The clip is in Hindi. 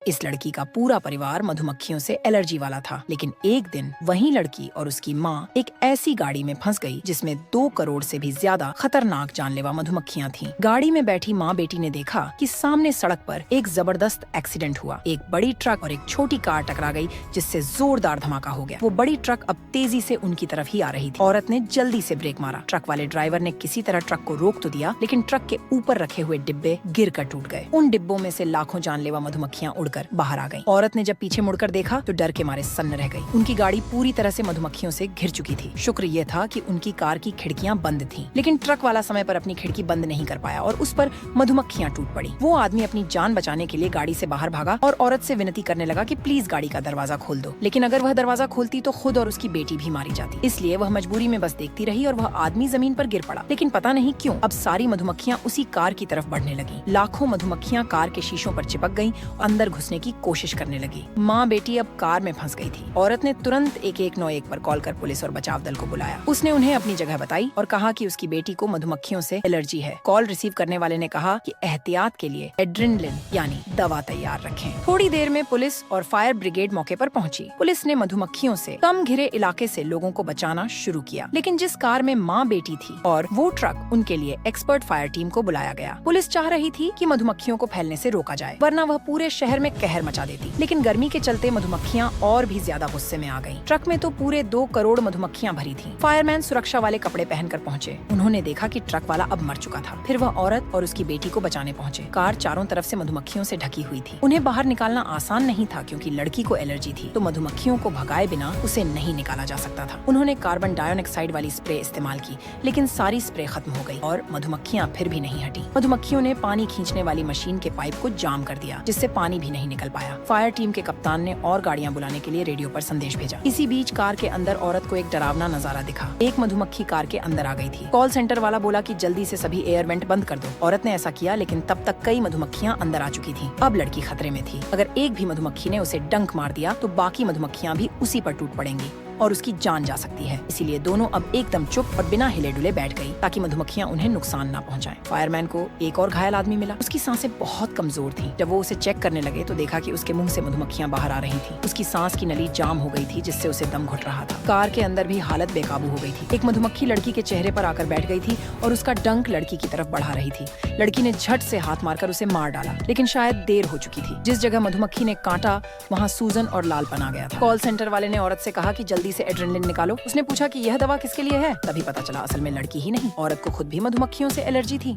इस लड़की का पूरा परिवार मधुमक्खियों से एलर्जी वाला था। लेकिन एक दिन वही लड़की और उसकी माँ एक ऐसी गाड़ी में फंस गई जिसमें 2 करोड़ से भी ज्यादा खतरनाक जानलेवा मधुमक्खियां थीं। गाड़ी में बैठी माँ बेटी ने देखा कि सामने सड़क पर एक जबरदस्त एक्सीडेंट हुआ। एक बड़ी ट्रक और एक छोटी कार टकरा गई, जिससे जोरदार धमाका हो गया। वो बड़ी ट्रक अब तेजी से उनकी तरफ ही आ रही थी। औरत ने जल्दी से ब्रेक मारा। ट्रक वाले ड्राइवर ने किसी तरह ट्रक को रोक तो दिया, लेकिन ट्रक के ऊपर रखे हुए डिब्बे गिरकर टूट गए। उन डिब्बों में से लाखों जानलेवा मधुमक्खियां उड़कर बाहर आ गईं। औरत ने जब पीछे मुड़कर देखा तो डर के मारे सन्न रह गई। उनकी गाड़ी पूरी तरह से मधुमक्खियों से घिर चुकी थी। शुक्र ये था कि उनकी कार की खिड़कियां बंद थीं, लेकिन ट्रक वाला समय पर अपनी खिड़की बंद नहीं कर पाया और उस पर मधुमक्खियां टूट पड़ी। वो आदमी अपनी जान बचाने के लिए गाड़ी से बाहर भागा और औरत से विनती करने लगा कि प्लीज गाड़ी का दरवाजा खोल दो। लेकिन अगर वह दरवाजा खोलती तो खुद और उसकी बेटी भी मारी जाती। इसलिए वह मजबूरी में बस देखती रही और वह आदमी जमीन पर गिर पड़ा। लेकिन पता नहीं क्यों अब सारी मधुमक्खियां उसी कार की तरफ बढ़ने लगी। लाखों मधुमक्खियां कार के शीशों पर चिपक गईं, अंदर घुसने की कोशिश करने लगी। माँ बेटी अब कार में फंस गई थी। औरत ने तुरंत 1191 पर कॉल कर पुलिस और बचाव दल को बुलाया। उसने उन्हें अपनी जगह बताई और कहा कि उसकी बेटी को मधुमक्खियों से एलर्जी है। कॉल रिसीव करने वाले ने कहा कि एहतियात के लिए एड्रेनलिन यानी दवा तैयार रखें। थोड़ी देर में पुलिस और फायर ब्रिगेड मौके पर पहुंची। पुलिस ने मधुमक्खियों से कम घिरे इलाके से लोगों को बचाना शुरू किया। लेकिन जिस कार में माँ बेटी थी और वो ट्रक, उनके लिए एक्सपर्ट फायर टीम को बुलाया गया। पुलिस चाह रही थी कि मधुमक्खियों को फैलने से रोका जाए, वरना वह पूरे शहर में कहर मचा देती। लेकिन गर्मी के चलते मधुमक्खियां और भी ज्यादा गुस्से में आ गईं। ट्रक में तो पूरे 2 करोड़ मधुमक्खियां भरी थीं। फायरमैन सुरक्षा वाले कपड़े पहनकर पहुंचे। उन्होंने देखा कि ट्रक वाला अब मर चुका था। फिर वह औरत और उसकी बेटी को बचाने पहुंचे। कार चारों तरफ से मधुमक्खियों से ढकी हुई थी। उन्हें बाहर निकालना आसान नहीं था क्योंकि लड़की को एलर्जी थी, तो मधुमक्खियों को भगाए बिना उसे नहीं निकाला जा सकता था। उन्होंने कार्बन डाइऑक्साइड वाली स्प्रे इस्तेमाल की, लेकिन सारी स्प्रे खत्म हो गई और मधुमक्खियां फिर भी नहीं हटी। मधुमक्खियों ने पानी खींचने वाली मशीन के पाइप को जाम कर दिया, जिससे पानी भी नहीं निकल पाया। फायर टीम के कप्तान ने और गाड़ियां बुलाने के लिए रेडियो पर संदेश भेजा। इसी बीच कार के अंदर औरत को एक डरावना नजारा दिखा। एक मधुमक्खी कार के अंदर आ गई थी। कॉल सेंटर वाला बोला कि जल्दी से सभी एयर वेंट बंद कर दो। औरत ने ऐसा किया, लेकिन तब तक कई मधुमक्खियां अंदर आ चुकी थीं। अब लड़की खतरे में थी। अगर एक भी मधुमक्खी ने उसे डंक मार दिया तो बाकी मधुमक्खियां भी उसी पर टूट पड़ेंगी और उसकी जान जा सकती है। इसीलिए दोनों अब एकदम चुप और बिना हिले डुले बैठ गई ताकि मधुमक्खियां उन्हें नुकसान ना पहुंचाएं। फायरमैन को एक और घायल आदमी मिला। उसकी सांसें बहुत कमजोर थीं। जब वो उसे चेक करने लगे तो देखा कि उसके मुंह से मधुमक्खियां बाहर आ रही थीं। उसकी सांस की नली जाम हो गई थी, जिससे उसे दम घुट रहा था। कार के अंदर भी हालत बेकाबू हो गई थी। एक मधुमक्खी लड़की के चेहरे पर आकर बैठ गई थी और उसका डंक लड़की की तरफ बढ़ा रही थी। लड़की ने झट से हाथ मारकर उसे मार डाला, लेकिन शायद देर हो चुकी थी। जिस जगह मधुमक्खी ने काटा वहाँ सूजन और लालपन आ गया था। कॉल सेंटर वाले ने औरत से कहा कि जल्दी से एड्रेनलिन निकालो। उसने पूछा कि यह दवा किसके लिए है। तभी पता चला असल में लड़की ही नहीं, औरत को खुद भी मधुमक्खियों से एलर्जी थी।